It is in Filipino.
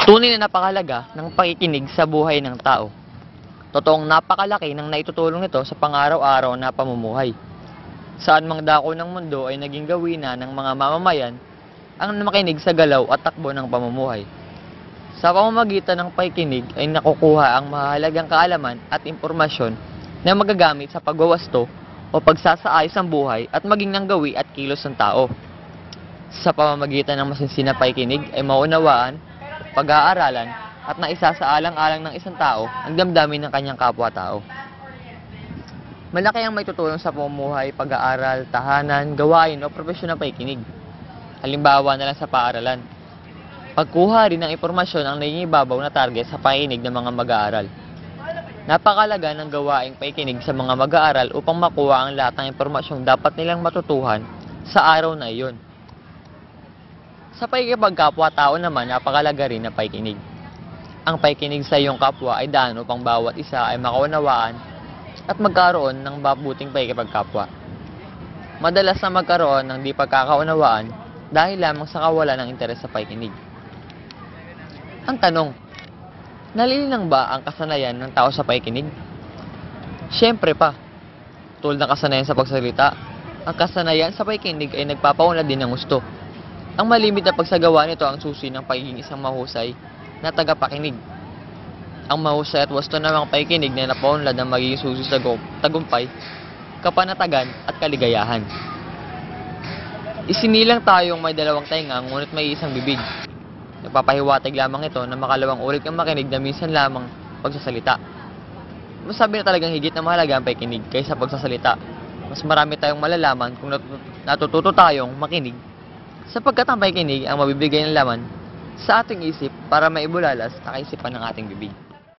Tunay na napakalaga ng pakikinig sa buhay ng tao. Totoong napakalaki ng naitutulong nito sa pang-araw-araw na pamumuhay. Saan mang dako ng mundo ay naging gawin na ng mga mamamayan ang makinig sa galaw at takbo ng pamumuhay. Sa pamamagitan ng pakikinig ay nakukuha ang mahalagang kaalaman at impormasyon na magagamit sa pagwawasto o pagsasaayos ng buhay at maging ng gawi at kilos ng tao. Sa pamamagitan ng masinsinang pakikinig ay maunawaan, pag-aaralan at naisasaalang-alang ng isang tao ang damdamin ng kanyang kapwa-tao. Malaki ang maitutulong sa pamumuhay, pag-aaral, tahanan, gawain o profesyon ng pakikinig. Halimbawa na lang sa paaralan. Pagkuha rin ng impormasyon ang nangingibabaw na target sa pakikinig ng mga mag-aaral. Napakalaga ng gawaing pakikinig sa mga mag-aaral upang makuha ang lahat ng impormasyong dapat nilang matutuhan sa araw na iyon. Sa pakikipagkapwa-tao naman, napakalaga rin ng pakikinig. Ang pakikinig sa iyong kapwa ay daan upang bawat isa ay makaunawaan at magkaroon ng mabuting pakikipagkapwa. Madalas na magkaroon ng di pagkakaunawaan dahil lamang sa kawalan ng interes sa pakikinig. Ang tanong, nalilinang ba ang kasanayan ng tao sa pakikinig? Siyempre pa. Tulad ng kasanayan sa pagsalita, ang kasanayan sa pakikinig ay nagpapaunlad din ng gusto. Ang malimit na pagsagawa nito ang susi ng pagiging isang mahusay na tagapakinig. Ang mahusay at wasto namang pakikinig na napaunlad ang magiging susi sa tagumpay, kapanatagan at kaligayahan. Isinilang tayong may dalawang tainga ngunit may isang bibig. Nagpapahiwatig lamang ito na makalawang ulit ang makinig na minsan lamang pagsasalita. Masabi na talagang higit na mahalaga ang pakikinig kaysa pagsasalita. Mas marami tayong malalaman kung natututo tayong makinig, sapagkat ang pakikinig ang mabibigay ng laman sa ating isip para maibulalas ang kaisipan ng ating bibig.